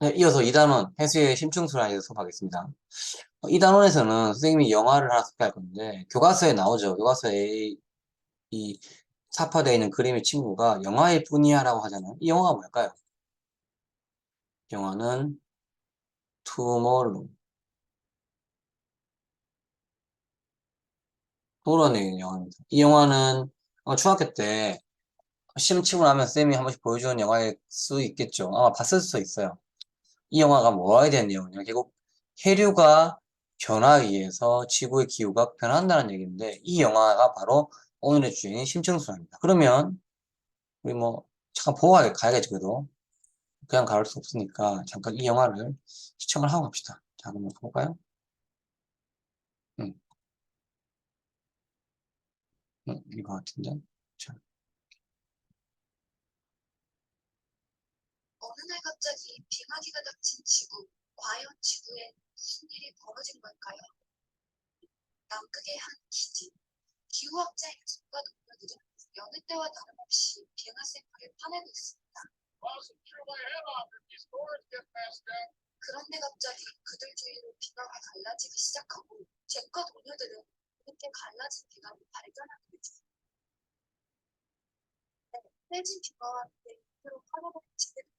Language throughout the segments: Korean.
네, 이어서 2단원 해수의 심층수란에 대해서 수업하겠습니다. 2단원에서는 선생님이 영화를 하나 소개할 건데 교과서에 나오죠. 교과서에 이 삽화되어 있는 그림의 친구가 영화일 뿐이야 라고 하잖아요. 이 영화가 뭘까요? 영화는 투모로우. 투모로우라는 영화입니다. 이 영화는 중학교 때 시험 치고 나면 선생님이 한 번씩 보여주는 영화일 수 있겠죠. 아마 봤을 수도 있어요. 이 영화가 뭐에 대한 내용이냐? 결국 해류가 변화에 의해서 지구의 기후가 변한다는 얘기인데 이 영화가 바로 오늘의 주제인 심층수란입니다. 그러면 우리 뭐 잠깐 보고 가야겠죠. 그래도 그냥 갈 수 없으니까 잠깐 이 영화를 시청을 하고 갑시다. 자, 그럼 볼까요? 음, 이거 같은데. 자, 어느 날 갑자기 빙하기가 닥친 지구. 과연 지구에 무슨 일이 벌어진 걸까요? 남극의 한 기지. 기후학자인 습과 동료들은 여느 때와 다름없이 빙하 샘플을 파내고 있습니다. 그런데 갑자기 그들 주위로 빙하가 갈라지기 시작하고 잭과 동료들은 그렇게 갈라진 빙하를 발견하게 되죠. 떼진 빙하와 함께 밑으로 퍼져버린 지대 빙하가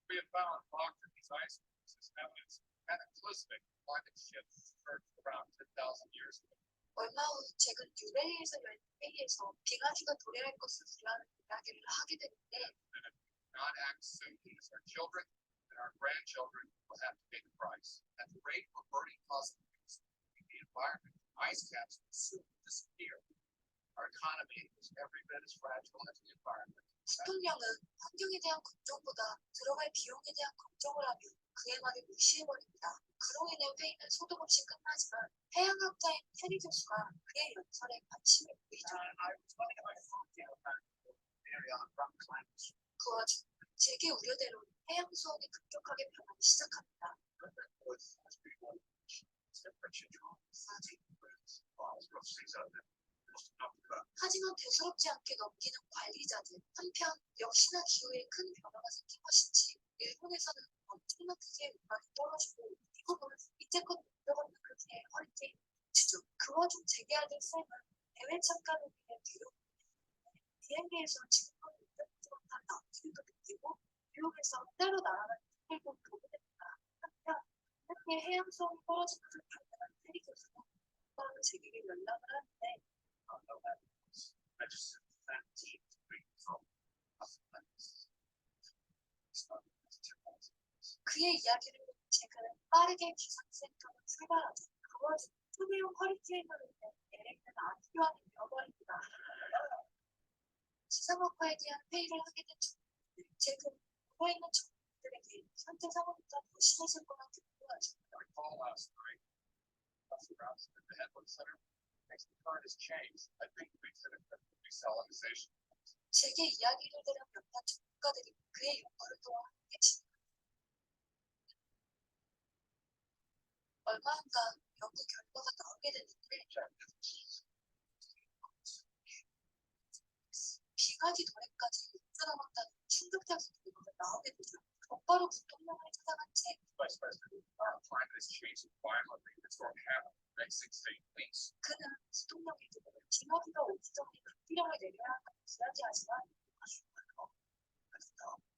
We have found rock in these ice caps as evidence of cataclysmic climate shift occurred around 10,000 years ago. 얼마 후 잭은 뉴델리에서 열린 회의에서 빙하기가 도래할 것을 우려하는 이야기를 하게 되는데 not act soon as our children and our grandchildren will have to pay the price. At the rate we're burning fossil fuels in the environment, ice caps will soon disappear. Our economy is every bit as fragile as the environment. 대통령은 환경에 대한 걱정보다 들어갈 비용에 대한 걱정을 하며 그의 말을 무시해버립니다. 그로 인해 회의는 소득 없이 끝나지만 해양학자인 테리 교수가 그의 연설에 관심을 보이죠. 그 와중 제게 우려대로 해양 수온이 급격하게 변하기 시작합니다. 하지만 대수롭지 않게 넘기는 관리자들. 한편 역시나 기후에 큰 변화가 생긴 것인지 일본에서는 엄청난 크기의 음악이 떨어지고 미국은 이제껏 못 겪었던 크기의 허리케인이 치죠. 그 와중 제게 아들 쌤은 대회 참가를 위해 뉴욕 비행기에서 지금껏 못 겪지 못한 나무기도 느끼고 뉴욕에서 때로 날아가는 특별도 보게 됩니다. 한편 함께 해양 수온이 떨어지는 것을 발견한 테리 교수는 바로 제게 연락을 하는데 그의 이야기를 제가 빠르게 기상센터로 출발하죠. 그걸 초대형 허리케인으로 인해 LA는 안휴양이 되어버립니다. 기상학과에 대한 회의를 하게 된 제가 누워있는 전문들에게 현재 상황보다 더 심해질 거란 경고하죠. 제게 이야기를 들은 몇몇 전문가들이 그의 연구를 도와 함께 얼마 안가 연구 결과가 나오게 됐는데 빙하기 도래까지 6주 남았다는 충격적인 결과가 나오게 되죠. 곧바로 부통령을 찾아간 채 그는 부통령에게 빙하기가 오기 전에 급비령을 내려야 한다고 이야기하지만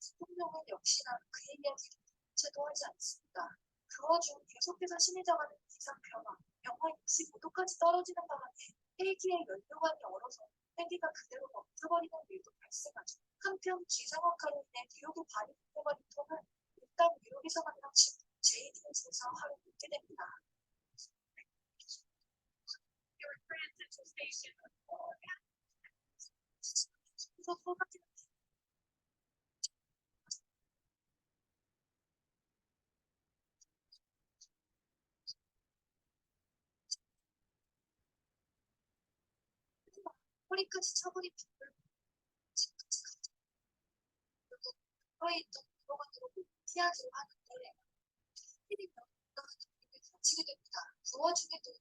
부통령은 역시나 그의 이야기를 채도 하지 않습니다. 그 와중 계속해서 심해져가는 기상 변화, 영하 65도까지 떨어지는 바람에 헬기의 연료관이 얼어서 헬기가 그대로 멈춰버리는 일도 발생하죠. 한편 기상학화로 인해 뉴욕의 발이 멈춰버린 톰은 일단 뉴욕에서 만난 친구 제이딘에서 하루 묵게 됩니다. 허리까지 차버린 빗물 결국 서에 있던 도로관으로 피하기로 하는데 필히 명령한 적이 갇히게 되고 부어중에도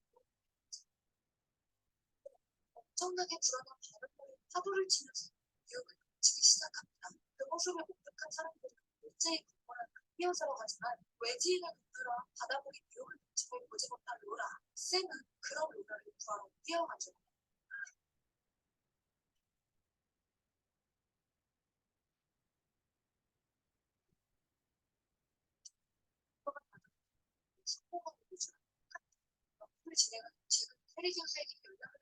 엄청나게 불어난 바람이 파도를 치면서 뉴욕을 넘치기 시작합니다. 그 모습을 목격한 사람들은 일제히 궁궐을 뛰어들어 가지만 외지인을 붙들어 바다물이 뉴욕을 넘치고 보지 못한 로라. 샘은 그런 로라를 구하러 뛰어가죠. 성공하고 있죠. 그 진행은 지금 해리 교수에게 연락을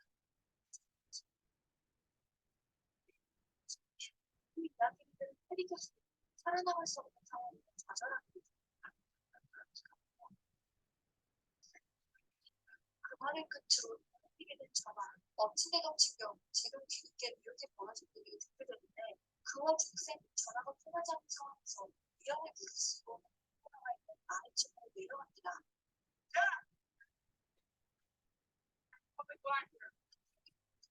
그 이야기들은 해리 교수가 살아남을 수 없는 상황에 좌절합니다. 그 말을 끝으로 해리게 된 전화. 멋진 애가 지금 뒤늦게 뉴욕에 벌어진 일이 듣게 되는데 그와 중생 전화가 통하지 않는 상황에서 위험을 무릅쓰고 통화가 있는 아래층으로 내려갑니다.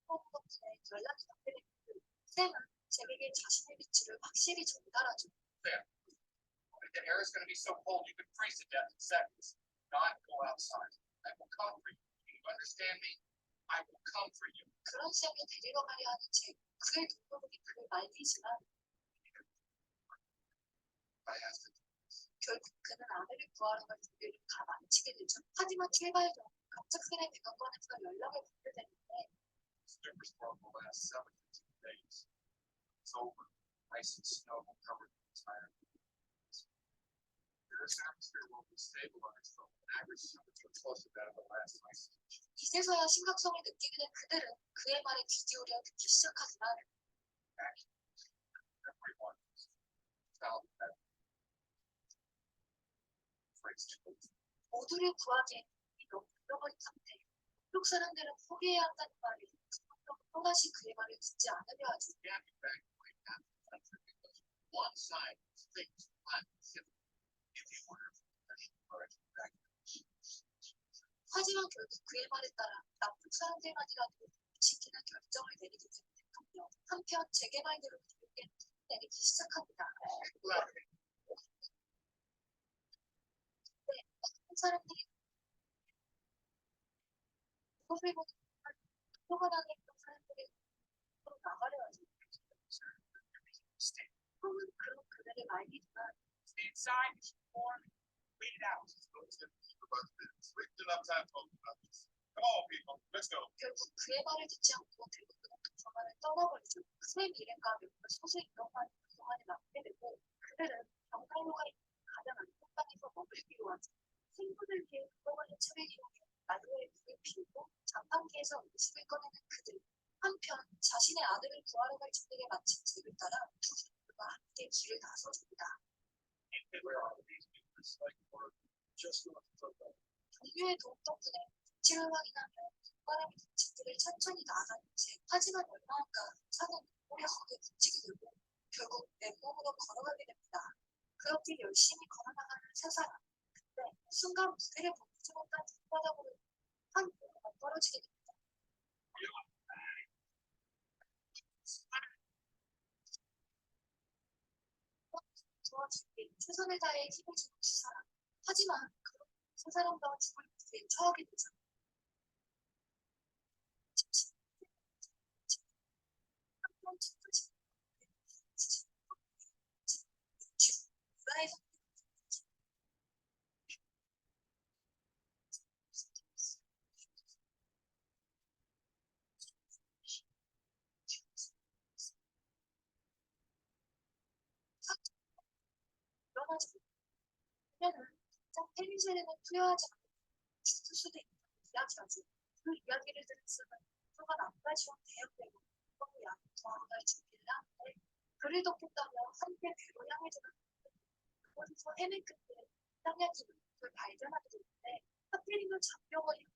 폰 덕분에 연락이 닿게 됩니다. 샘은 제게게 자신의 위치를 확실히 전달하죠. The air is going to be so cold you could freeze to death in seconds. Not go outside. I will come for you. Do you understand me? I will come for you. 그런 샘을 데리러 가려 하는 제 그의 눈물이 그를 말리지만 I have to. 결국 그는 아내를 구하러 갈 준비를 다 마치게 되죠. 하지만 출발전 갑작스레 대관관에서 연락을 받게 되는데 Superstorm will last 72 days. It's over. Ice and snow will cover the entire The Earth's atmosphere will be stabilized from an average temperature close to that of the last ice age. 이제서야 심각성을 느끼게 된 그들은 그의 말에 귀 기울여 듣기 시작하지만 Everyone felt that phrase too. 모두를 구하기엔 이미 너무 늦어버린 상태. 한국 사람들은 포기해야 한다는 말이 또다시 그의 말을 듣지 않으려 하죠. Can't be back right now in the country because one side thinks climate shift. If you order professional courage back. 하지만 결국 그의 말에 따라 남북 사람들만이라도 지키는 결정을 내리게 된 대통령. 한편 재개발대로 뉴욕에 내리기 시작합니다. 네, 많은 사람들이 그것을 보는 표가 당해 있던 사람들이 또 나가려 하죠. 형은 그런 그들을 말리지만 Stay inside, warm, wait it out. We've enough time talking about this. Come on, people, let's go. 결국 그의 말을 듣지 않고 대부분은 도서관을 떠나버리죠. 그의 미래가 몇몇 소수 인력만 도서관에 남게 되고 그들은 경찰로가 있는 가장 안쪽방에서 머물기로 하죠. 생분을 위해 도서관의 차를 이용해 난로에 불을 피우고 자판기에서 음식을 꺼내는 그들. 한편 자신의 아들을 구하러 갈 준비를 마친 잭을 따라 두 친구가 함께 길을 나서줍니다. Where are these people? It's like we're just not talking. 동료의 도움 덕분에 위치를 확인하며 바람이 집들을 천천히 나아가는 책. 하지만 얼마 안가 차는 오래 거기에 붙이게 되고 결국 맨몸으로 걸어가게 됩니다. 그렇게 열심히 걸어나가는 세 사람. 근데 순간 무대를 보지 못한 손바닥으로 한 모모가 떨어지게 됩니다. 도와주기 최선을 다해 힘을 주는 두 사람. 하지만 세 사람과 죽을 위기에 처하게 되죠. 한번 진짜 나에서 일어나지 못하면은 짝 페니실린을 투여하지 않고 죽을 수도 있는 이야기하죠. 그 이야기를 들은 쌤은 표가 남가지원 대역되고 너무 양 더하러 갈 준비를 하는데 그를 돕겠다며 함께 배로 향해 들었는데 그곳에서 헤맨 끝에 땅약이 그걸 발견하게 되는데 하필이면 잡혀버린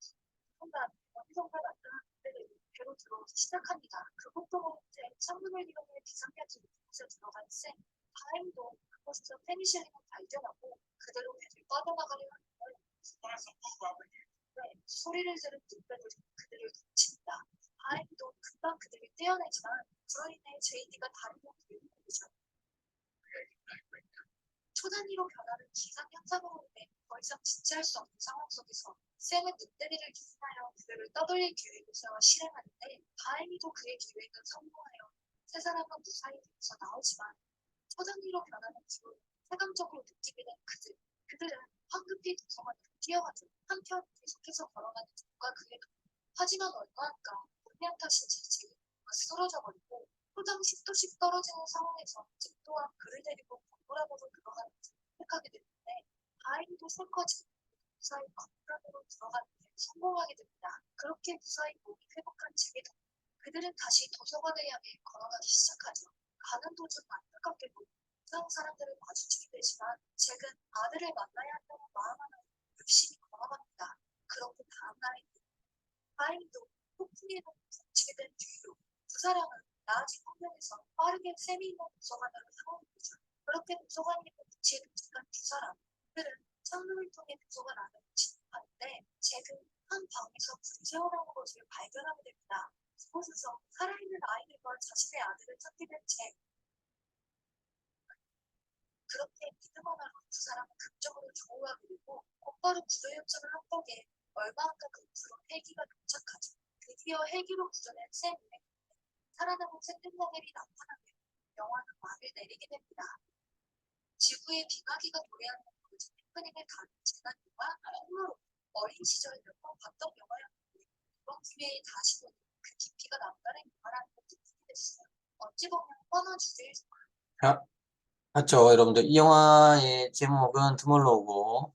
순간 어디선가 나타난 그들이 배로 들어오기 시작합니다. 그것도 모른 채 창문을 이용해 비상약이 곳에 들어간 쌤. 다행히도 그곳에서 페니실린을 발견하고 그대로 배를 빠져나가려 하는데 소리를 들은 눈배를 그들을 덮칩니다. 다행히도 금방 그들을 떼어내지만 그로 인해 제이디가 다른 곳으로 이동되죠. 초단위로 변하는 기상 현상으로 인해 거의 이상 지체할 수 없는 상황 속에서 쌤은 늑대리를 기준하여 그들을 떠돌릴 계획을 세워 실행하는데 다행히도 그의 계획은 성공하여 세 사람은 무사히 되어서 나오지만 초전이로 변하는 뒤로 세감적으로 느끼게 된 그들은 황급히 도서관으로 뛰어가죠. 한편 계속해서 걸어가는 존과 그의 동 하지만 얼마 안가 불량 탓인지 제이가 쓰러져 버리고 포장 10도씩 떨어지는 상황에서 집 또한 그를 데리고 건물하고도 들어가는 것을 택하게 되는데 다행히도 샘과 집 무사히 건물안으로 들어가는 데 성공하게 됩니다. 그렇게 무사히 몸이 회복한 잭의 덕 그들은 다시 도서관을 향해 걸어가기 시작하죠. 가는 도중 안타깝게도 이상 사람들을 마주치게 되지만 잭은 아들을 만나야 한다는 마음 하나로 열심히 걸어갑니다. 그렇게 다음 날입니다. 다행히도 폭풍에 너무 닥치게 된 뒤로 두 사람은 나아진 환경에서 빠르게 샘이 있는 도서관으로 향하게 되죠. 그렇게 도서관에 있는 위치에 도착한 두 사람들은 창문을 통해 도서관 안으로 진입하는데 잭은 한 방에서 불이 새어나오는 것을 발견하게 됩니다. 그곳에서 살아있는 아이들과 자신의 아들을 찾게 된 잭. 그렇게 믿음 하나로 두 사람은 극적으로 조우하게 되고 곧바로 구조 협정을 합격해 얼마 안가 그 후로 헬기가 도착하죠. 드디어 헬기로 구조된 샘 살아남은 생존자들이 나타나며 영화는 막을 내리게 됩니다. 지구의 빙하기가 도래하는 그것은 해프닝을 다룬 재난 영화 홈으로 어린 시절 몇 번 봤던 영화였는데 이번 기회에 다시 보니 그 깊이가 남다른 영화라는 걸 느끼게 됐어요. 어찌 보면 뻔한 주제일 수 자, 맞죠. 여러분들, 이 영화의 제목은 투몰로우고,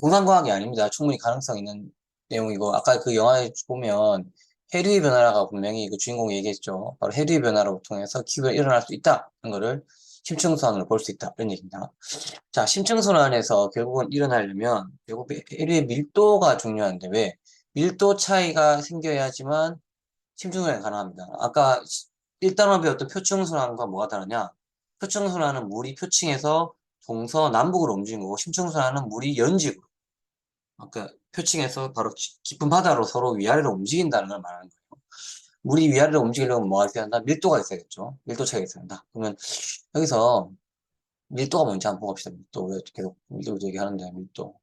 공상과학이 아닙니다. 충분히 가능성 있는 내용이고, 아까 그 영화에 보면, 해류의 변화라가 분명히 그 주인공이 얘기했죠. 바로 해류의 변화를 통해서 기후가 일어날 수 있다. 는 거를 심층선으로 볼 수 있다. 이런 얘기입니다. 자, 심층선안에서 결국은 일어나려면, 결국 해류의 밀도가 중요한데, 왜? 밀도 차이가 생겨야지만 심층선안이 가능합니다. 아까 1단원 배웠던 표층선안과 뭐가 다르냐? 표층선안은 물이 표층에서 동서남북으로 움직이는 거고, 심층선안은 물이 연직으로. 아까 표층에서 바로 깊은 바다로 서로 위아래로 움직인다는 걸 말하는 거예요. 물이 위아래로 움직이려면 뭐가 있어야 한다? 밀도가 있어야겠죠. 밀도 차이가 있어야 한다. 그러면 여기서 밀도가 뭔지 한번 봅시다. 밀도. 왜 계속 밀도 얘기하는데, 밀도.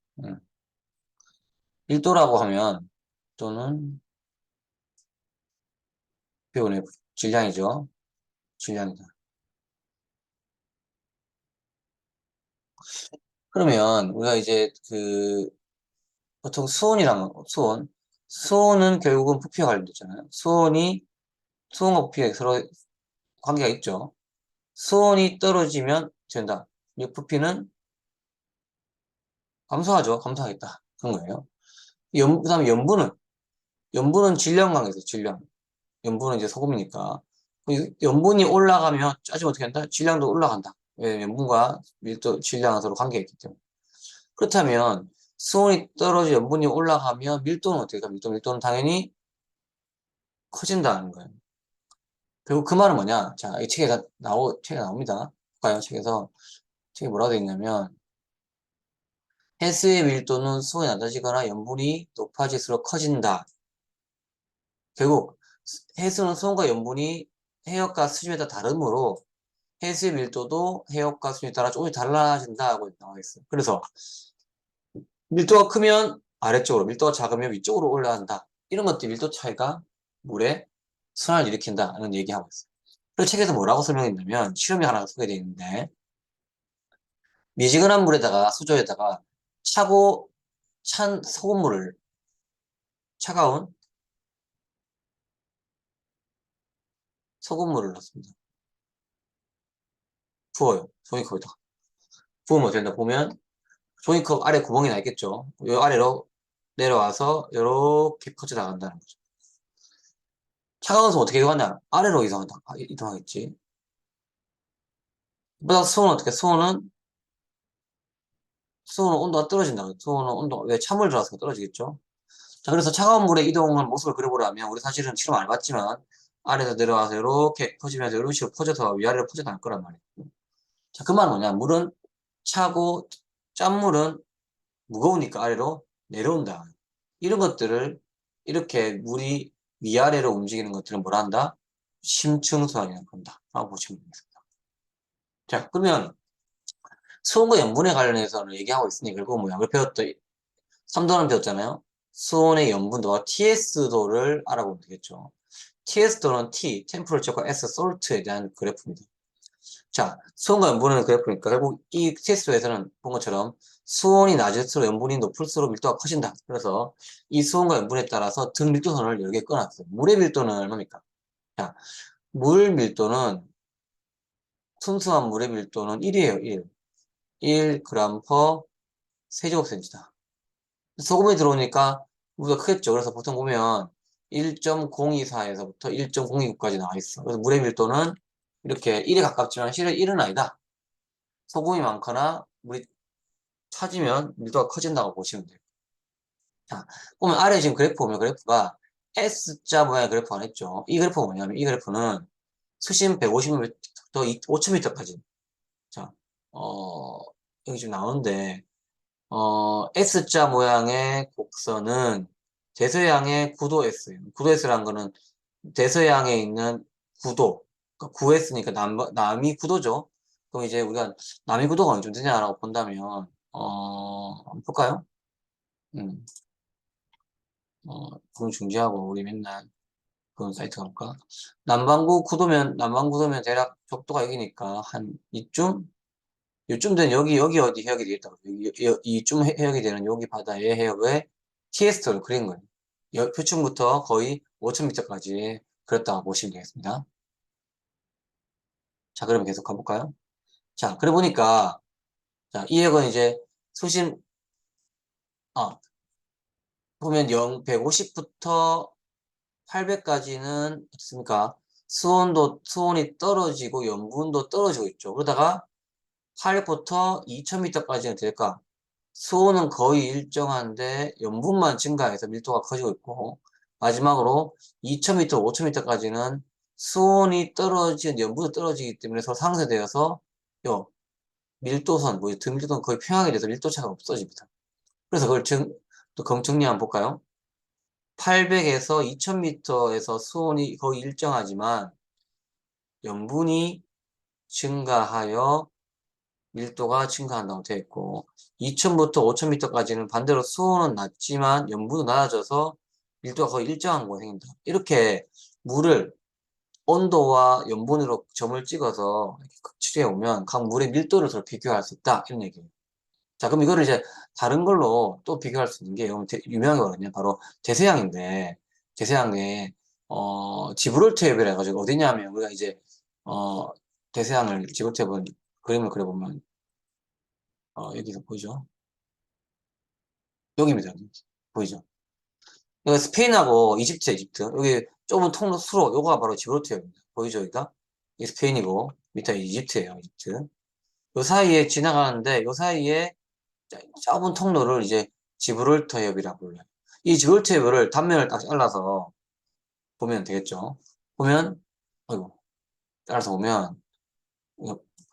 밀도라고 하면, 또는 표현의 질량이죠. 질량이다. 그러면 우리가 이제 보통 수온은 결국은 부피와 관련됐잖아요. 수온과 부피가 서로 관계가 있죠. 수온이 떨어지면 된다. 이 부피는 감소하죠. 감소하겠다. 그런 거예요. 그 다음에 연분은 질량 관계에서 질량. 연분은 이제 소금이니까. 연분이 올라가면 짜지면 어떻게 한다? 질량도 올라간다. 왜? 연분과 밀도, 질량은 서로 관계가 있기 때문에. 그렇다면 수온이 떨어져 염분이 올라가면 밀도는 어떻게 될까? 밀도는 당연히 커진다는 거예요. 결국 그 말은 뭐냐? 자, 이 책에 나옵니다. 볼까요? 책에 뭐라고 되어 있냐면, 해수의 밀도는 수온이 낮아지거나 염분이 높아질수록 커진다. 결국, 해수는 수온과 염분이 해역과 수심에 따라 다르므로, 해수의 밀도도 해역과 수심에 따라 조금씩 달라진다고 나와 있어요. 그래서, 밀도가 크면 아래쪽으로, 밀도가 작으면 위쪽으로 올라간다. 이런 것들 밀도 차이가 물에 순환을 일으킨다는 얘기하고 있어요. 그리고 책에서 뭐라고 설명했냐면 실험이 하나 소개되어 있는데 미지근한 물에다가 수조에다가 차고 찬 차가운 소금물을 넣습니다. 부어요. 종이컵에다가. 부으면 어떻게 된다 보면 종이컵 아래 구멍이 나 있겠죠. 이 아래로 내려와서 이렇게 퍼져 나간다는 거죠. 차가운 수 어떻게 이동하냐? 아래로 이동하겠지. 보다 수온은 어떻게? 수온은 온도가 떨어진다. 왜 찬물 들어가서 떨어지겠죠? 자, 그래서 차가운 물에 이동하는 모습을 그려보라면, 우리 사실은 실험 안 해봤지만, 아래에서 내려와서 이렇게 퍼지면서 이런 식으로 퍼져서 위아래로 퍼져나갈 거란 말이에요. 자, 그 말은 뭐냐? 차고, 짠물은 무거우니까 아래로 내려온다. 이런 것들을, 이렇게 물이 위아래로 움직이는 것들은 뭐라 한다? 심층소환이라고 한다. 라고 보시면 되겠습니다. 자, 그러면, 수온과 염분에 관련해서는 얘기하고 있으니까 결국 뭐야? 우리 배웠던 3도는 배웠잖아요. 수온의 염분도와 TS도를 알아보면 되겠죠. TS도는 T, 템퍼러처과 S, 솔트에 대한 그래프입니다. 자, 수온과 염분의 그래프니까 결국 이 TS도에서는 본 것처럼 수온이 낮을수록 염분이 높을수록 밀도가 커진다. 그래서 이 수온과 염분에 따라서 등 밀도선을 여러 개 꺼놨어요. 물의 밀도는 얼마입니까? 자, 물 밀도는 순수한 물의 밀도는 1이에요, 1. 1g per 세제곱센티다. 소금이 들어오니까 무게가 크겠죠. 그래서 보통 보면 1.024에서부터 1.029까지 나와 있어. 그래서 물의 밀도는 이렇게 1에 가깝지만 실은 1은 아니다. 소금이 많거나 물이 차지면 밀도가 커진다고 보시면 돼요. 자, 보면 아래 지금 그래프 보면 그래프가 S자 모양의 그래프가 있죠. 이 그래프가 뭐냐면 이 그래프는 수심 150m, 5,000m까지. 자, 어, 여기 지금 나오는데, S자 모양의 곡선은 대서양의 구도 S예요. 구도 S라는 거는 대서양에 있는 구도, 그러니까 9S니까 남이 구도죠. 그럼 이제 우리가 남이 구도가 어느 정도 되냐라고 본다면, 한번 볼까요? 음, 그건 중지하고 우리 맨날 그런 사이트 가볼까? 남반구 구도면 대략 적도가 여기니까 한 이쯤? 요쯤 되는 여기 어디 해역이 되겠다고. 이쯤 해역이 되는 여기 바다의 해역에 TS를 그린 거예요. 표층부터 거의 5,000m까지 그렸다고 보시면 되겠습니다. 자, 그러면 계속 가볼까요? 자, 그래 보니까, 자, 이 해역은 이제 수심, 보면 150부터 800까지는 어떻습니까? 수온이 떨어지고 염분도 떨어지고 있죠. 그러다가 800부터 2000m까지는 될까? 수온은 거의 일정한데 염분만 증가해서 밀도가 커지고 있고 마지막으로 2000m, 5000m까지는 수온이 떨어지는 염분도 떨어지기 때문에 서로 상쇄되어서 요 밀도선, 뭐 등밀도는 거의 평행하게 돼서 밀도차가 없어집니다. 그래서 또 정리 한번 볼까요? 800에서 2000m에서 수온이 거의 일정하지만 염분이 증가하여 밀도가 증가한다고 되어 있고 2000부터 5000m까지는 반대로 수온은 낮지만 염분은 낮아져서 밀도가 거의 일정한 곳이 생긴다. 이렇게 물을 온도와 염분으로 점을 찍어서 추리해 오면 각 물의 밀도를 서로 비교할 수 있다. 이런 얘기예요. 자, 그럼 이거를 이제 다른 걸로 또 비교할 수 있는 게 유명한 거거든요. 바로 대서양인데 대서양에 지브롤터 해협이라 해가지고 어디냐면 우리가 이제 어, 대서양을 지브롤터 해협은 그림을 그려보면 여기서 보이죠? 여기입니다. 여기. 보이죠? 여기 스페인하고 이집트. 여기 좁은 통로 수로, 요거가 바로 지브롤터입니다. 보이죠, 여기가? 이 스페인이고, 밑에 이집트예요, 이집트. 요 사이에 지나가는데, 요 사이에 좁은 통로를 이제 지브롤터 해협이라고 불러요. 이 지브롤터 해협을 단면을 딱 잘라서 보면 되겠죠? 보면, 아이고, 잘라서 보면,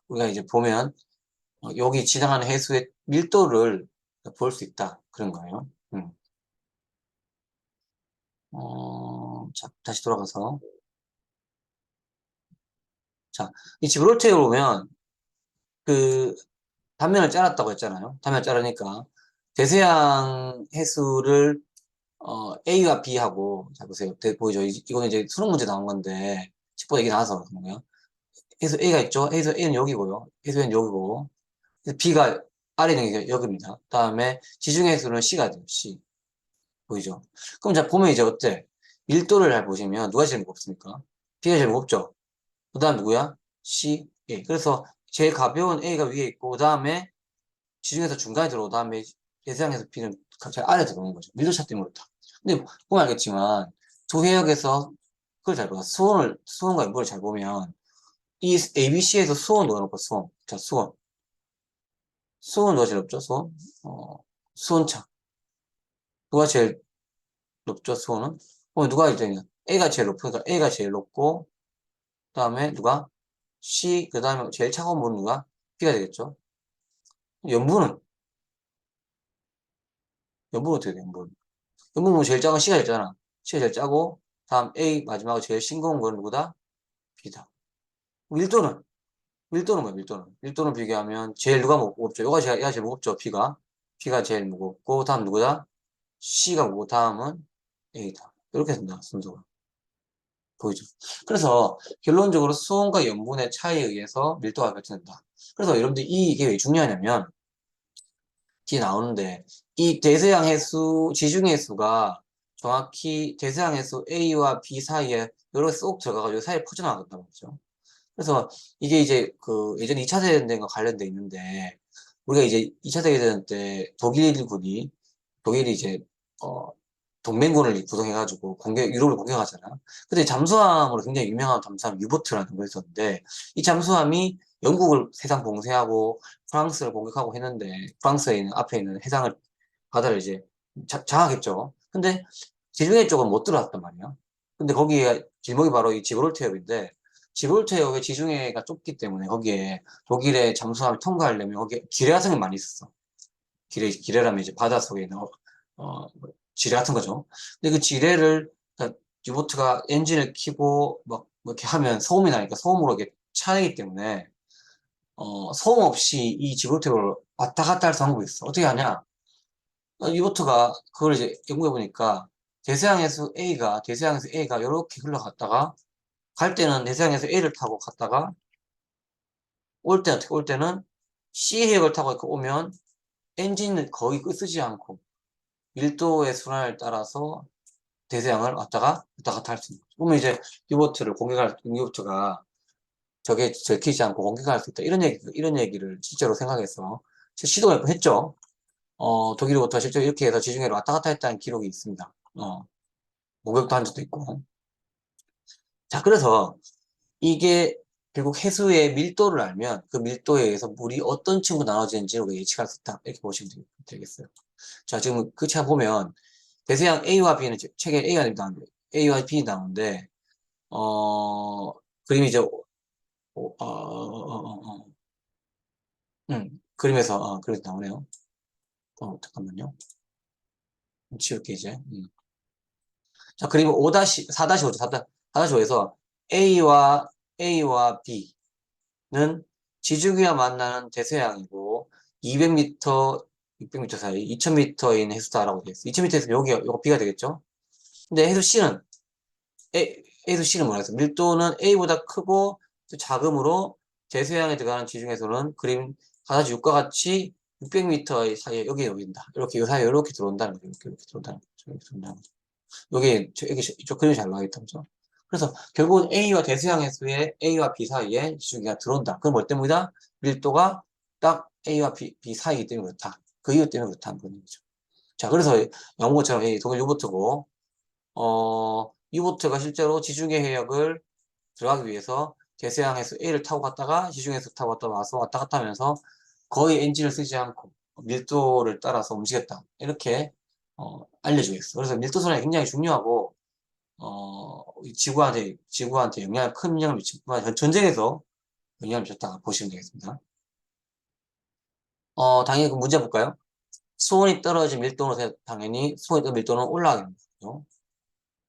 우리가 이제 보면, 여기 지나가는 해수의 밀도를 볼 수 있다. 그런 거예요. 자, 다시 돌아가서. 자, 이 지브롤터에 보면, 그, 단면을 잘랐다고 했잖아요. 단면을 자르니까, 대서양 해수를, A와 B하고, 자, 보세요. 보이죠? 이거는 이제 수능 문제 나온 건데, 10번 얘기 나와서 그런 거예요. 해수 A가 있죠? 해수 A는 여기고요. 해수 A는 여기고, B가 아래 있는 게 여기입니다. 다음에 지중 해수는 C가 돼요. C. 보이죠? 그럼 자, 보면 이제 어때? 밀도를 잘 보시면, 누가 제일 무겁습니까? B가 제일 무겁죠? 그 다음 누구야? C, A. 그래서 제일 가벼운 A가 위에 있고, 그 다음에 지중해서 중간에 들어오고, 그 다음에 대서양에서 B는 갑자기 아래 들어오는 거죠. 밀도차 때문에 그렇다. 근데 보면 알겠지만, 두 해역에서 그걸 잘 봐. 수온과 염분을 잘 보면, 이 ABC에서 수온 넣어놓고, 수온. 자, 수온. 수온 누가 제일 높죠? 수온? 수온차. 누가 제일 높죠? 수온은? 그럼 누가 1등이야? A가 제일 높으니까 A가 제일 높고, 그 다음에 누가? C, 그 다음에 제일 차가운 물은 누가? B가 되겠죠? 염분은? 염분 어떻게 돼, 염분? 염분 은 제일 작은 C가 있잖아. C가 제일 짜고, 다음 A, 마지막으로 제일 싱거운 건 누구다? B다. 밀도는? 밀도는 뭐야, 밀도는? 밀도는 비교하면 제일 누가 무겁죠? 얘가 제일 무겁죠, B가. B가 제일 무겁고, 다음 누구다? C가 무겁고, 다음은 A다. 이렇게 된다, 순서가. 보이죠? 그래서 결론적으로 수온과 염분의 차이에 의해서 밀도가 결정된다. 그래서 여러분들 이게 왜 중요하냐면, 뒤에 나오는데, 이 대서양 해수, 지중 해수가 정확히 대서양 해수 A와 B 사이에 이렇게 쏙 들어가가지고 사이에 퍼져나간다고 그러죠. 그래서 이게 이제 그 예전에 2차 세계대전과 관련돼 있는데 우리가 이제 2차 세계대전 때 독일군이 독일이 이제 어 동맹군을 구성해가지고 유럽을 공격하잖아. 근데 잠수함으로 굉장히 유명한 잠수함 유보트라는 거 있었는데 이 잠수함이 영국을 세상 봉쇄하고 프랑스를 공격하고 했는데 프랑스에 있는 앞에 있는 해상을 바다를 이제 장악했죠. 근데 지중해 쪽은 못 들어왔단 말이야. 근데 거기에 길목이 바로 이 지브롤터 해협인데 지브롤터 해협의 지중해가 좁기 때문에 거기에 독일의 잠수함이 통과하려면 거기에 기뢰 같은 게 많이 있었어. 기뢰라면 이제 바닷속에 있는 뭐 지뢰 같은 거죠. 근데 그 지뢰를 그러니까 유보트가 엔진을 켜고 막 이렇게 하면 소음이 나니까 소음으로 이렇게 차내기 때문에 소음 없이 이 지브롤터를 왔다 갔다 할 수 방법이 있어. 어떻게 하냐? 유보트가 그걸 이제 연구해 보니까 대서양에서 A가 이렇게 흘러갔다가 갈 때는 대서양에서 A를 타고 갔다가 올 때는 C 해역을 타고 이렇게 오면 엔진을 거의 쓰지 않고 밀도의 순환을 따라서 대서양을 왔다 갔다 할 수 있는 거죠. 그러면 이제 유보트가 저게 들키지 않고 공격할 수 있다. 이런 얘기를 실제로 생각해서 시도를 몇번 했죠. 독일로부터 실제로 이렇게 해서 지중해로 왔다 갔다 했다는 기록이 있습니다. 목욕도 한 적도 있고. 자, 그래서 이게 결국 해수의 밀도를 알면 그 밀도에 의해서 물이 어떤 층으로 나눠지는지 우리가 예측할 수 있다. 이렇게 보시면 되겠어요. 자, 지금 그 차 보면 대서양 A와 B는 책에 A가 나오는데 A와 B 나오는데 그림이 이제 그림에서 그래서 나오네요. 잠깐만요. 지울게 이제. 자, 그리고 4-5죠. 4-5에서 A와 B는 지중해와 만나는 대서양이고 200m, 600m 사이 2000m인 해수다라고 되어 있어요. 2000m에서 요거 B가 되겠죠? 근데 해수 C는 뭐라 했어? 밀도는 A보다 크고 작으므로 대서양에 들어가는 지중해에서는 그림 4-6과 같이 600m 사이에 여기에 놓인다. 이렇게 요 사이에 이렇게 들어온다는 거죠. 이렇게 들어온다는 거죠. 이렇게 들어온다는 거죠. 여기 이쪽 그림이 잘 나와있다. 그죠? 그래서 결국은 A와 대서양 해수의 A와 B 사이에 지중해가 들어온다. 그건 뭐 때문이다? 밀도가 딱 A와 B 사이이기 때문에 그렇다. 그 이유 때문에 그렇다는 거죠. 자, 그래서 영어처럼 독일 유보트고, 유보트가 실제로 지중해 해역을 들어가기 위해서 대서양 해수 A를 타고 갔다가 지중해 해수 타고 갔다 와서 왔다 갔다 하면서 거의 엔진을 쓰지 않고 밀도를 따라서 움직였다. 이렇게 알려주겠어. 그래서 밀도 선이 굉장히 중요하고 지구한테 큰 영향을 미치고 전쟁에서 영향을 미쳤다 보시면 되겠습니다. 당연히 그 문제 볼까요? 수온이 떨어진 밀도는 당연히 수온이 떨어진 밀도는 올라가게 됩니다.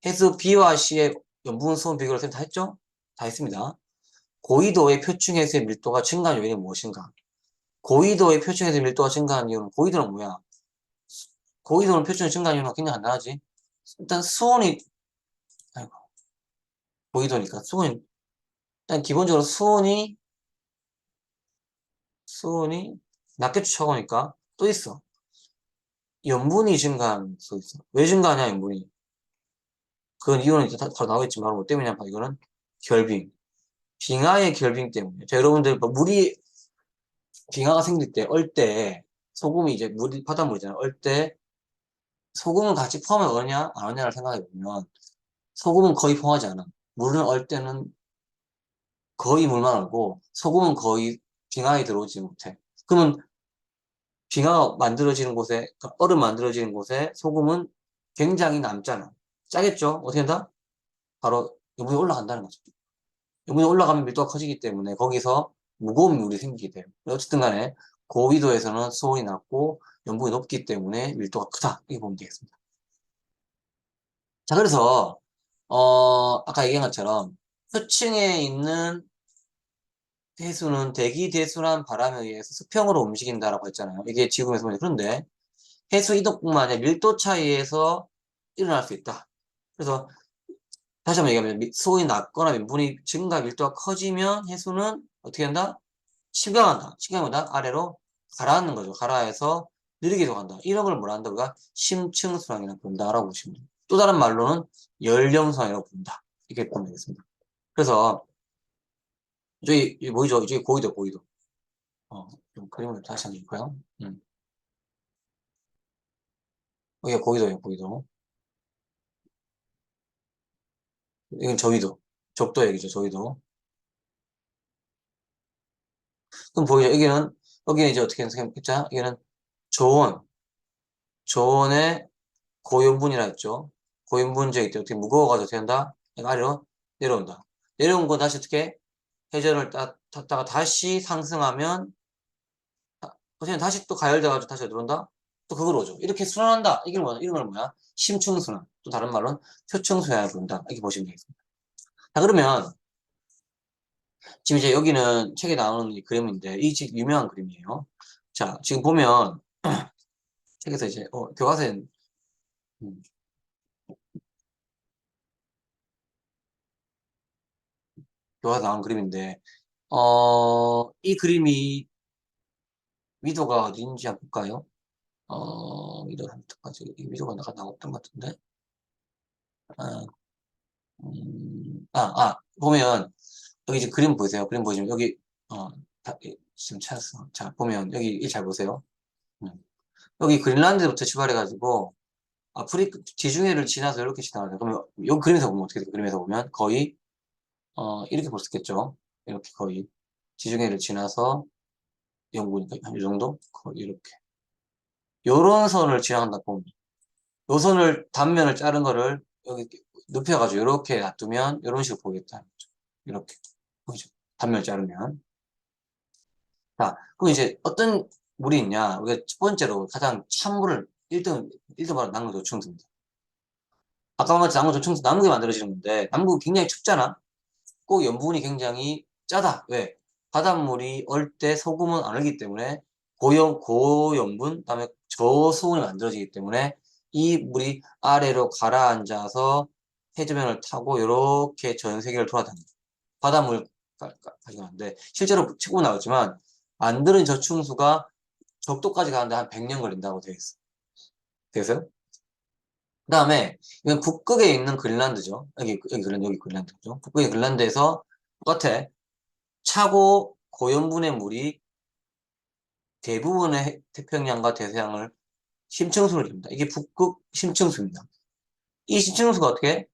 해수 B와 C의 염분 수온 비교를 다 했죠? 다 했습니다. 고緯도의 표층 해수의 밀도가 증가한 요인은 무엇인가? 고緯도의 표층 해수의 밀도가 증가한 이유는 고緯도는 뭐야? 고緯도는 표층이 증가한 이유는 굉장히 간단하지. 일단 수온이 아이고, 고緯도니까 일단 기본적으로 수온이 낮게 추가오니까 또 있어. 염분이 증가한 수 있어. 왜 증가하냐, 염분이. 그건 이유는 이제 바로 나오겠지만, 바로 뭐 때문이냐, 이거는 결빙. 빙하의 결빙 때문에. 자, 여러분들, 빙하가 생길 때, 소금이 이제 바닷물이잖아. 소금은 같이 포함을 하냐, 안 하냐를 생각해 보면, 소금은 거의 포함하지 않아. 물은 얼 때는 거의 물만 얼고, 소금은 거의 빙하에 들어오지 못해. 그러면 빙하가 만들어지는 곳에, 그러니까 얼음 만들어지는 곳에 소금은 굉장히 남잖아. 짜겠죠? 어떻게 한다? 바로 염분이 올라간다는 거죠. 염분이 올라가면 밀도가 커지기 때문에 거기서 무거운 물이 생기게 돼요. 어쨌든 간에 고위도에서는 수온이 낮고 염분이 높기 때문에 밀도가 크다. 이렇게 보면 되겠습니다. 자, 그래서, 아까 얘기한 것처럼 표층에 있는 해수는 대기 대순환 바람에 의해서 수평으로 움직인다라고 했잖아요. 이게 지구에서 보면 그런데 해수 이동뿐만 아니라 밀도 차이에서 일어날 수 있다. 그래서 다시 한번 얘기하면 수온이 낮거나 민분이 증가 밀도가 커지면 해수는 어떻게 한다? 식강한다. 식강보다 아래로 가라앉는 거죠. 가라앉아서 느리게도 간다. 이런 걸 뭐라 한다? 우리가 심층순환이라고 부른다라고 보시면 돼요. 또 다른 말로는 연령순환이라고 부른다. 이렇게 보면 되겠습니다. 그래서 이쪽이 뭐죠? 이쪽이 고위도, 고위도. 좀 그림을 다시 한번 볼까요? 여기가 고위도예요, 고위도. 이건 저위도. 적도 얘기죠, 저위도. 그럼 보이죠? 여기는 이제 어떻게 생각했자? 여기는 저온, 저온의 고연분이라 했죠. 고연분제이기 때문에 어떻게 무거워가지고 어떻게 한다? 아래로 내려온다. 내려온 거 다시 어떻게? 회전을 탔다가 다시 상승하면, 어쨌든 다시 또 가열돼가지고 다시 들어온다? 또 그걸 오죠. 이렇게 순환한다. 이런 걸 뭐야? 심층순환. 또 다른 말로는 표층순환을 부른다. 이렇게 보시면 되겠습니다. 자, 그러면, 지금 이제 여기는 책에 나오는 이 그림인데, 이 책 유명한 그림이에요. 자, 지금 보면, 책에서 이제, 교과서에, 음, 교과서 나온 그림인데, 이 그림이 위도가 어딘지 한번 볼까요? 위도 선택까지, 위도가 나왔던 것 같은데, 아, 보면, 여기 지금 그림 보세요. 그림 보시면, 여기, 지금 찾았어. 자, 보면, 여기 이 잘 보세요. 음. 여기 그린란드부터 출발해가지고, 아프리카, 지중해를 지나서 이렇게 지나가요. 그러면, 요 그림에서 보면 어떻게 돼요? 그림에서 보면, 거의, 이렇게 볼 수 있겠죠. 이렇게 거의, 지중해를 지나서, 영국이니까, 한 이 정도? 거의 이렇게. 요런 선을 지나간다 보면, 요 선을, 단면을 자른 거를, 여기 이렇게 눕혀가지고, 이렇게 놔두면, 이런 식으로 보겠다. 이렇게. 보이죠? 단면을 자르면. 자, 그럼 이제 어떤 물이 있냐? 우리가 첫 번째로 가장 찬물을 1등 바로 남극 조충수입니다. 아까 말한 남극 조충수 남극에 만들어지는 건데, 남극이 굉장히 춥잖아? 꼭 염분이 굉장히 짜다. 왜? 바닷물이 얼 때 소금은 안 얼기 때문에 고염분, 그다음에 저수온이 만들어지기 때문에 이 물이 아래로 가라앉아서 해저면을 타고 이렇게 전 세계를 돌아다닙니다. 바닷물 가져가는데 실제로 치고 나왔지만 만드는 저충수가 적도까지 가는데 한 100년 걸린다고 되어 있어. 되겠어요? 그 다음에 이건 북극에 있는 그린란드죠. 여기 그린란드죠. 북극의 그린란드에서 똑같아. 차고 고연분의 물이 대부분의 태평양과 대서양을 심층수로 이룹니다. 이게 북극 심층수입니다. 이 심층수가 어떻게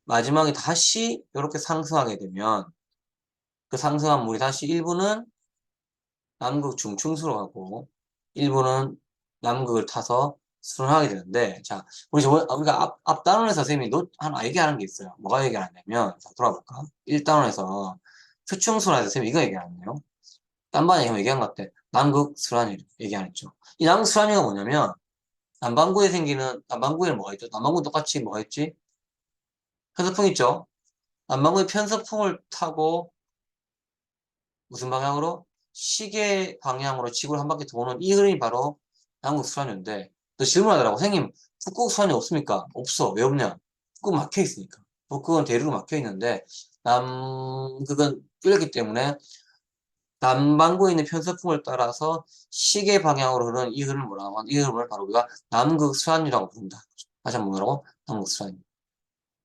마지막에 다시 이렇게 상승하게 되면 그 상승한 물이 다시 일부는 남극 중층수로 가고 일부는 남극을 타서 순환하게 되는데 자 우리가 앞 단원에서 선생님이 하나 얘기하는 게 있어요. 뭐가 얘기하냐면 자 돌아볼까? 1단원에서 표층순환에서 선생님이 이거 얘기하네요. 딴반에 얘기한 것 같아. 남극 순환이 얘기하랬죠. 이 남극 순환이가 뭐냐면 남반구에는 뭐가 있죠? 남반구는 똑같이 뭐가 있지? 편서풍 있죠? 남반구의 편서풍을 타고 무슨 방향으로? 시계 방향으로 지구를 한 바퀴 도는 이 흐름이 바로 남극 순환인데 또 질문하더라고. 선생님, 북극 순환이 없습니까? 없어. 왜 없냐? 북극 막혀 있으니까. 북극은 대륙으로 막혀 있는데 남극은 뚫렸기 때문에 남반구에 있는 편서풍을 따라서 시계 방향으로 흐르는 이 흐름을 뭐라고 하는 이 흐름을 바로 우리가 남극 순환이라고 부른다. 다시 한번 뭐라고? 남극 순환.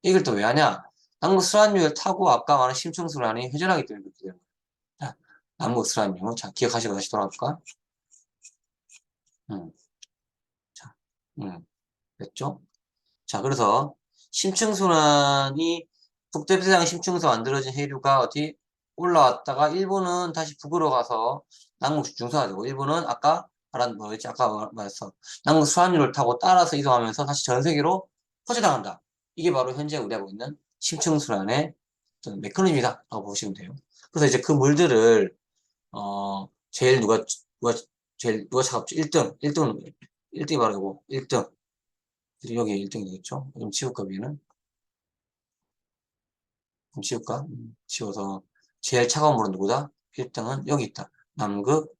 이걸 또 왜 하냐? 남극 순환율을 타고 아까 말한 심층순환이 회전하기 때문에 그렇게 되는 거야. 자, 남극 순환율. 자, 기억하시고 다시 돌아볼까? 음, 자, 됐죠? 자, 그래서 심층순환이 북대서양 심층에서 만들어진 해류가 어디 올라왔다가 일부는 다시 북으로 가서 남극 중서가 되고 일부는 아까 말한 뭐였지? 아까 말했어. 남극 순환율을 타고 따라서 이동하면서 다시 전 세계로 퍼져나간다. 이게 바로 현재 우리가 보고 있는 심층순환의 어떤 메커니즘이다라고 보시면 돼요. 그래서 이제 그 물들을 제일 누가 차갑죠? 1등, 1등이 바로 이거 1등. 여기 1등이 되겠죠? 좀 치울까, 위에는? 좀 치울까? 치워서, 제일 차가운 물은 누구다? 1등은 여기 있다. 남극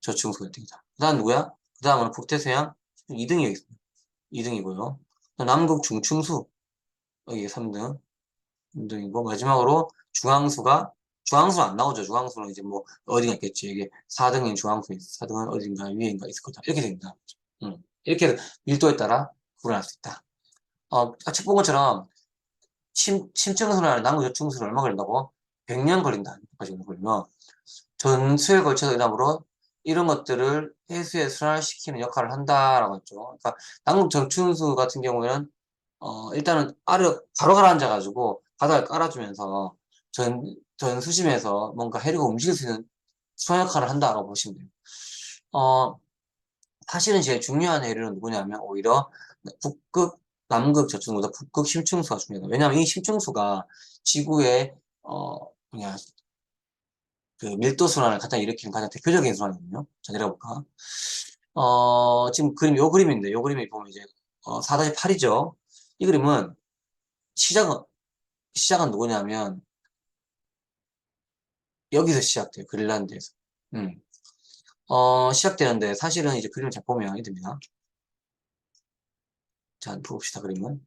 저층수 1등이다. 그 다음 누구야? 그 다음은 북태서양 2등이 여기 있습니다. 2등이고요. 남극 중층수 여기 3등. 3등이고 마지막으로 중앙수 안 나오죠. 중앙수는 이제 뭐 어디가 있겠지. 이게 4등인 중앙수 4등은 어딘가 위에인가 있을 거다. 이렇게 됩니다. 이렇게 해서 밀도에 따라 구분할 수 있다. 책 본 것처럼 심층수나 남극 저층수는 얼마 걸린다고? 100년 걸린다. 까지 걸리면 전수에 걸쳐서 이담으로 이런 것들을 해수에 순환시키는 역할을 한다라고 했죠. 그러니까 남극 저층수 같은 경우에는 일단은 바로 가라앉아가지고 바닥을 깔아주면서 전수심에서 뭔가 해류가 움직일 수 있는 순환 역할을 한다라고 보시면 돼요. 어, 사실은 제일 중요한 해류는 누구냐면 오히려 북극, 남극 저층보다 북극 심층수가 중요하다. 왜냐하면 이 심층수가 지구의 뭐냐 그 밀도 순환을 가장 일으키는 가장 대표적인 순환이거든요. 자, 내려볼까? 지금 요 그림인데, 요 그림이 보면 이제, 4-8이죠. 이 그림은, 시작은 누구냐면, 여기서 시작돼요. 그린란드에서. 음. 시작되는데, 사실은 이제 그림을 잘 보면 이 됩니다. 자, 봅시다, 그림은.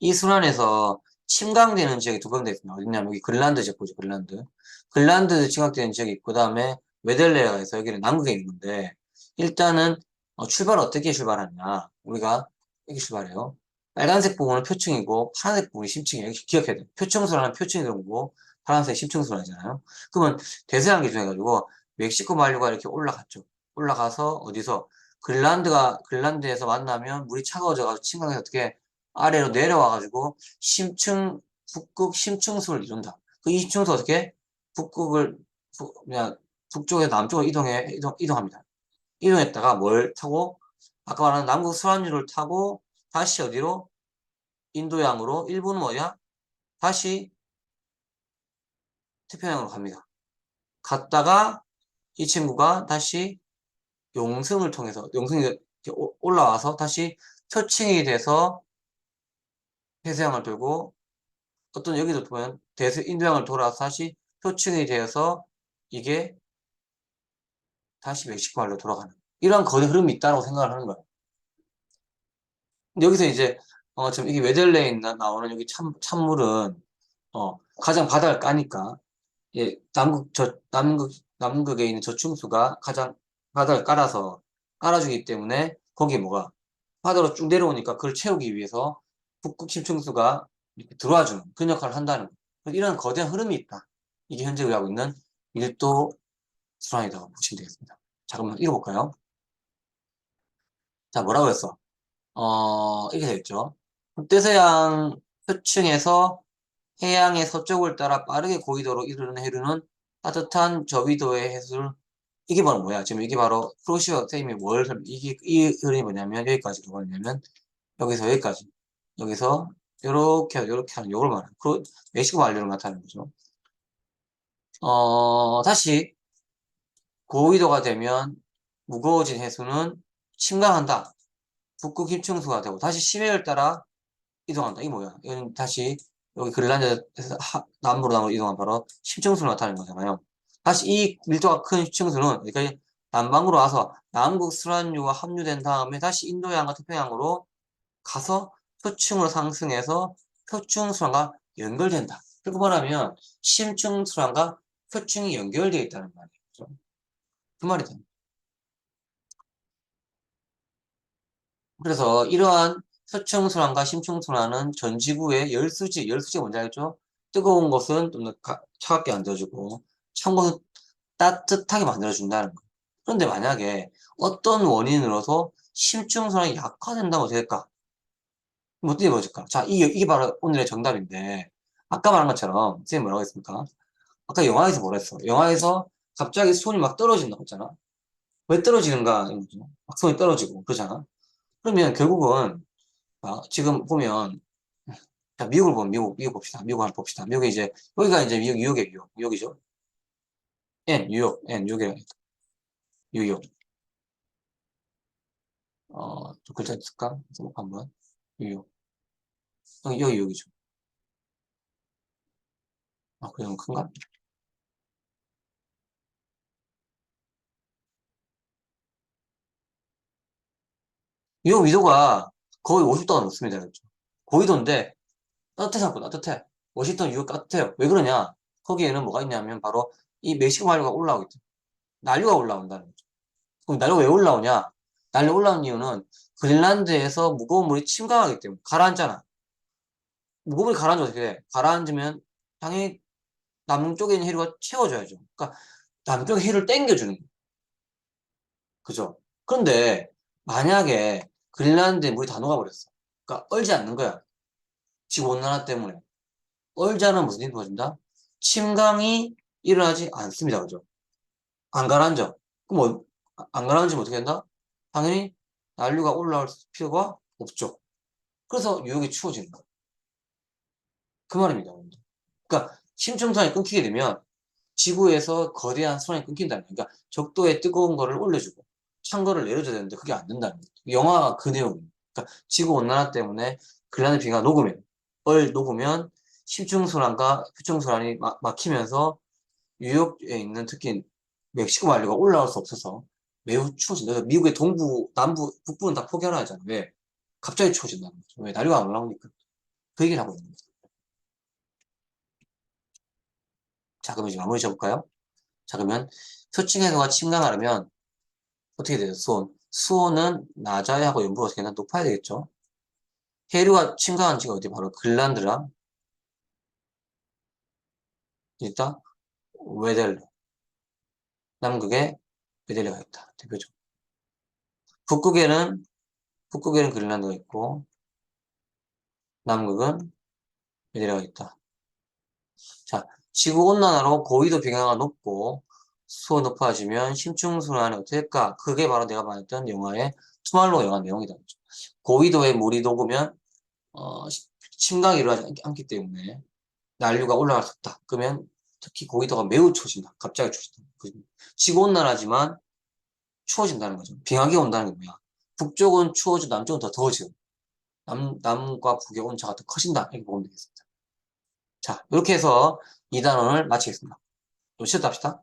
이 순환에서 침강되는 지역이 두 군데 있습니다. 어딨냐면, 여기 그린란드 지역 보죠, 그린란드. 그린란드 침강되는 지역이 있고, 그 다음에 웨델레아가 있어. 여기는 남극에 있는 건데, 일단은, 출발을 어떻게 출발하냐. 우리가 이렇게 출발해요. 빨간색 부분은 표층이고, 파란색 부분이 심층이에요. 이렇게 기억해야 돼요. 표층순환은 표층이 들어오고, 파란색 심층순환이잖아요. 그러면 대서양 기준해가지고, 멕시코 만류가 이렇게 올라갔죠. 올라가서, 어디서? 그린란드에서 만나면 물이 차가워져가지고, 침강해서 어떻게 아래로 내려와가지고, 북극 심층수를 이룬다. 그 이 심층수 어떻게? 그냥, 북쪽에서 남쪽으로 이동합니다. 이동했다가 뭘 타고, 아까 말한 남극 순환유를 타고, 다시 어디로? 인도양으로, 일부는 뭐냐? 다시 태평양으로 갑니다. 갔다가, 이 친구가 다시 용승을 통해서, 용승이 이렇게 올라와서 다시 표층이 돼서 해서양을 돌고, 여기도 보면, 인도양을 돌아서 다시 표층이 되어서, 이게 다시 멕시코말로 돌아가는 이런 거대 흐름이 있다고 생각을 하는 거예요. 근데 여기서 이제 지금 이게 웨델레에 나오는 여기 찬물은 가장 바닥을 까니까 예, 남극에 있는 저충수가 가장 바닥을 깔아주기 때문에 거기에 뭐가 바다로 쭉 내려오니까 그걸 채우기 위해서 북극 심층수가 이렇게 들어와주는 그런 역할을 한다는 거예요. 이런 거대한 흐름이 있다. 이게 현재 우리가 하고 있는 밀도 순환이라고 보시면 되겠습니다. 자, 그럼 읽어볼까요? 자, 뭐라고 했어? 이렇게 되겠죠. 북대서양 표층에서 해양의 서쪽을 따라 빠르게 고위도로 이르는 해류는 따뜻한 저위도의 해수를 이게 바로 뭐야? 지금 이게 바로 프로시오 선생님이 이 흐름이 뭐냐면 여기까지 뭐냐면 여기서 여기까지 여기서 요렇게 하는 요걸 말하는 멕시코 만류를 나타내는 거죠. 다시 고위도가 되면 무거워진 해수는 침강한다. 북극 힘층수가 되고 다시 심해를 따라 이동한다. 이게 뭐야? 이건 다시 여기 그린란드에서 남부로 이동한 바로 심층수를 나타내는 거잖아요. 다시 이 밀도가 큰 심층수는 여기까지 남방으로 와서 남극 순환유가 합류된 다음에 다시 인도양과 태평양으로 가서 표층으로 상승해서 표층순환과 연결된다. 그렇게 말하면 심층순환과 표층이 연결되어 있다는 말이죠. 그 말이 됩니다. 그래서 이러한 표층순환과 심층순환은 전 지구의 열수지가 뭔지 알죠? 뜨거운 것은 좀 더 차갑게 만들어주고, 찬 것은 따뜻하게 만들어준다는 거. 그런데 만약에 어떤 원인으로서 심층순환이 약화된다고 될까? 그럼 어떻게 보여줄까? 자, 이게 바로 오늘의 정답인데, 아까 말한 것처럼, 선생님 뭐라고 했습니까? 아까 영화에서 뭐라 했어? 영화에서 갑자기 손이 막 떨어진다고 했잖아? 왜 떨어지는가? 이거죠. 막 손이 떨어지고, 그러잖아? 그러면 결국은, 지금 보면, 자, 미국을 보면 미국 봅시다. 미국 한번 봅시다. 미국에 이제, 여기가 이제 뉴욕의 뉴욕이죠. 뉴욕에, 뉴욕. 좀 글자 있을까? 한번. 뉴욕. 여기 뉴욕이죠. 그냥 큰가? 이 위도가 거의 50도가 넘습니다. 그렇죠? 고위도인데 따뜻해, 따뜻해. 워싱턴 뉴욕 따뜻해요. 왜 그러냐? 거기에는 뭐가 있냐면 바로 이 멕시코 만류가 올라오기 때문에 난류가 올라온다는 거죠. 그럼 난류가 왜 올라오냐? 난류 올라온 이유는 그린란드에서 무거운 물이 침강하기 때문에 가라앉잖아. 무거운 물이 가라앉으면 어떻게 돼? 가라앉으면 당연히 남쪽에 있는 해류가 채워줘야죠. 그러니까 남쪽의 해류를 땡겨주는 거예요. 그죠? 그런데 만약에 그린란드에 물이 다 녹아버렸어. 그러니까 얼지 않는 거야. 지구온난화 때문에. 얼자는 무슨 일이 벌어진다? 침강이 일어나지 않습니다. 그죠? 안 가라앉아. 그럼 뭐, 안 가라앉으면 어떻게 된다? 당연히 난류가 올라올 필요가 없죠. 그래서 뉴욕이 추워지는 거예요. 그 말입니다. 여러분들. 그러니까 심층선이 끊기게 되면 지구에서 거대한 선이 끊긴다는 거예요. 그러니까 적도에 뜨거운 거를 올려주고 찬 거를 내려줘야 되는데 그게 안 된다는 거예요. 영화가 그 내용이에요. 그러니까 지구 온난화 때문에 그린란드 빙하가 녹으면 녹으면 심층소란과 표층소란이 막히면서 뉴욕에 있는 특히 멕시코 만류가 올라올 수 없어서 매우 추워진다. 그래서 미국의 동부, 남부, 북부는 다 포기하라 하잖아요. 왜? 갑자기 추워진다는 거죠. 왜? 난류가 안 올라오니까. 그 얘기를 하고 있는 거죠. 자, 그럼 이제 마무리 지어볼까요? 자, 그러면 표층해소가 침강하려면 어떻게 돼요? 수온. 수온은 낮아야 하고 연부가 어떻게 되나 높아야 되겠죠? 해류가 침강한 지가 어디? 바로 그린란드랑 일단 웨델르. 남극에 웨델르가 있다. 대표적. 북극에는 그린란드가 있고 남극은 웨델르가 있다. 자, 지구온난화로 고위도 빙하가 높고 수온 높아지면 심층순환이 어떻게 될까? 그게 바로 내가 말했던 영화의 투말로우 영화 내용이다. 고위도에 물이 녹으면 침강이 일어나지 않기 때문에 난류가 올라갈 수 없다. 그러면 특히 고위도가 매우 추워진다. 갑자기 추워진다. 지구온난화지만 추워진다는 거죠. 빙하기 온다는 게 뭐야? 북쪽은 추워지고 남쪽은 더 더워지고 남과 북의 온차가 더 커진다. 이렇게 보면 되겠습니다. 자, 이렇게 해서 2단원을 마치겠습니다. 좀 쉬었다 합시다.